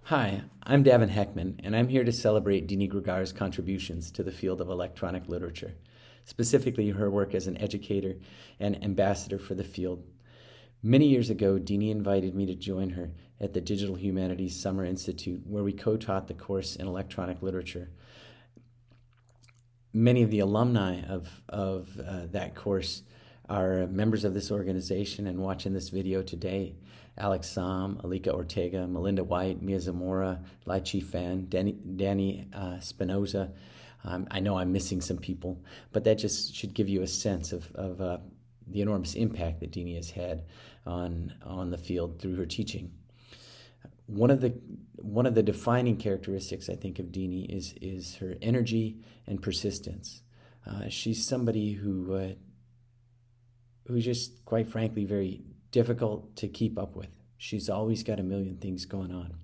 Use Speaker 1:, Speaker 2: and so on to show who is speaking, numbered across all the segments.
Speaker 1: Hi, I'm Davin Heckman, and I'm here to celebrate Dene Grigar's contributions to the field of electronic literature, specifically her work as an educator and ambassador for the field. Many years ago, Dene invited me to join her at the Digital Humanities Summer Institute, where we co-taught the course in electronic literature. Many of the alumni of that course are members of this organization and watching this video today. Alex Sam, Alika Ortega, Melinda White, Mia Zamora, Lai Chi Fan, Danny Spinoza. I know I'm missing some people, but that just should give you a sense of the enormous impact that Dene has had on the field through her teaching. One of the defining characteristics, I think, of Dene is her energy and persistence. She's somebody who's just, quite frankly, very difficult to keep up with. She's always got a million things going on.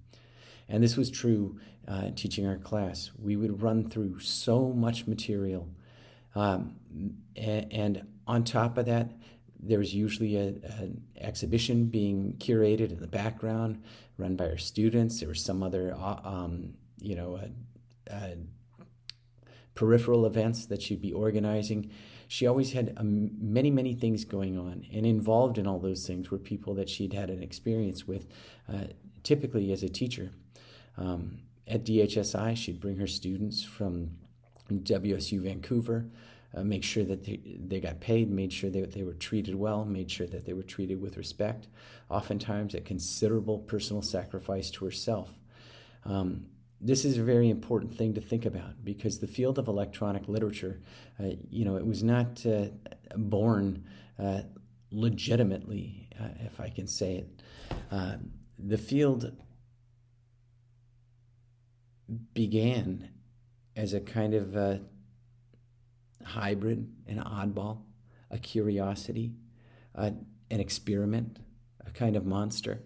Speaker 1: And this was true teaching our class. We would run through so much material. And on top of that, there was usually an exhibition being curated in the background, run by our students. There was some other, peripheral events that she'd be organizing. She always had many, many things going on, and involved in all those things were people that she'd had an experience with, typically as a teacher. At DHSI, she'd bring her students from WSU Vancouver, make sure that they got paid, made sure that they were treated well, made sure that they were treated with respect, oftentimes at considerable personal sacrifice to herself. This is a very important thing to think about, because the field of electronic literature, it was not born legitimately, if I can say it. The field began as a kind of hybrid, an oddball, a curiosity, an experiment, a kind of monster.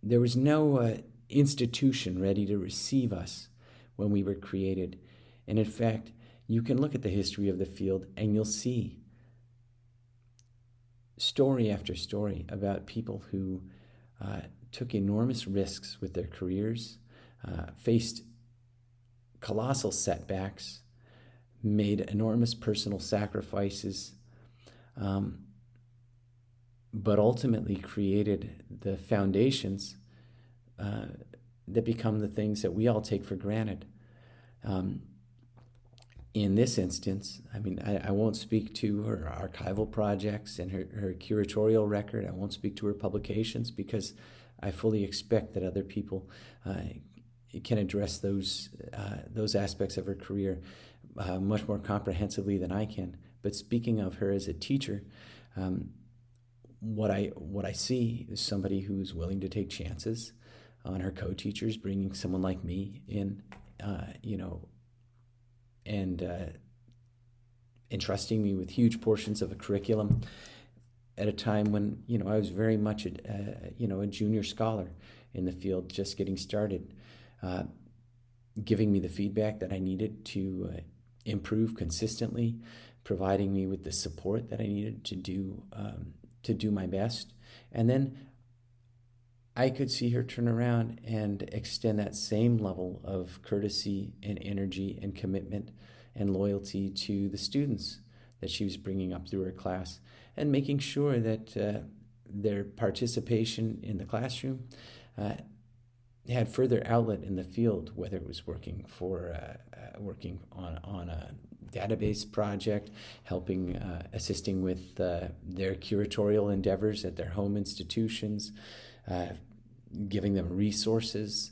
Speaker 1: There was no institution ready to receive us when we were created. And in fact, you can look at the history of the field and you'll see story after story about people who took enormous risks with their careers, faced colossal setbacks, made enormous personal sacrifices, but ultimately created the foundations that become the things that we all take for granted. In this instance, I won't speak to her archival projects and her curatorial record. I won't speak to her publications, because I fully expect that other people can address those aspects of her career much more comprehensively than I can. But speaking of her as a teacher, what I see is somebody who's willing to take chances on her co-teachers, bringing someone like me in, and entrusting me with huge portions of a curriculum at a time when, I was very much a junior scholar in the field, just getting started, giving me the feedback that I needed to improve consistently, providing me with the support that I needed to do my best. And then I could see her turn around and extend that same level of courtesy and energy and commitment and loyalty to the students that she was bringing up through her class, and making sure that their participation in the classroom had further outlet in the field, whether it was working on a database project, assisting with their curatorial endeavors at their home institutions, giving them resources,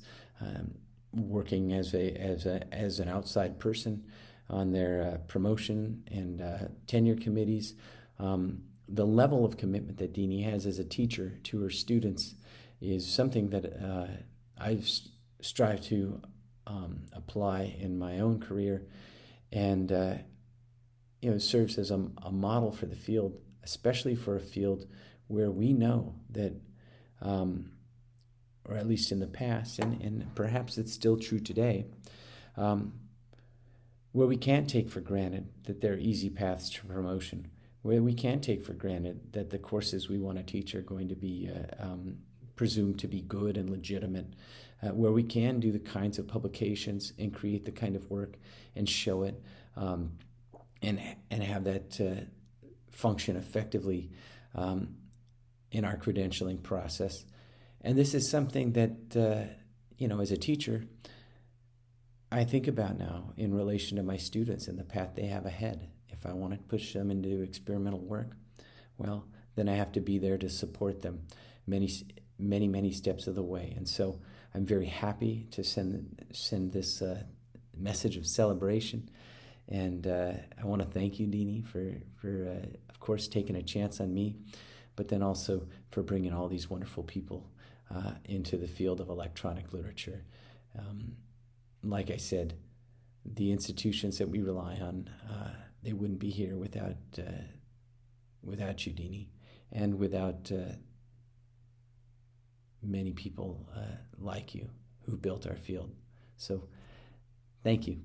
Speaker 1: working as an outside person on their promotion and tenure committees. The level of commitment that Dene has as a teacher to her students is something that I've strived to apply in my own career, and serves as a model for the field, especially for a field where we know that, or at least in the past, and perhaps it's still true today, where we can't take for granted that there are easy paths to promotion, where we can't take for granted that the courses we want to teach are going to be presumed to be good and legitimate, where we can do the kinds of publications and create the kind of work and show it, and have that function effectively in our credentialing process. And this is something that, as a teacher, I think about now in relation to my students and the path they have ahead. If I want to push them into experimental work, well, then I have to be there to support them many, many, many steps of the way. And so I'm very happy to send this message of celebration. And I want to thank you, Dene, for of course, taking a chance on me, but then also for bringing all these wonderful people into the field of electronic literature. Like I said, the institutions that we rely on, they wouldn't be here without you, Dene, and without many people like you who built our field. So thank you.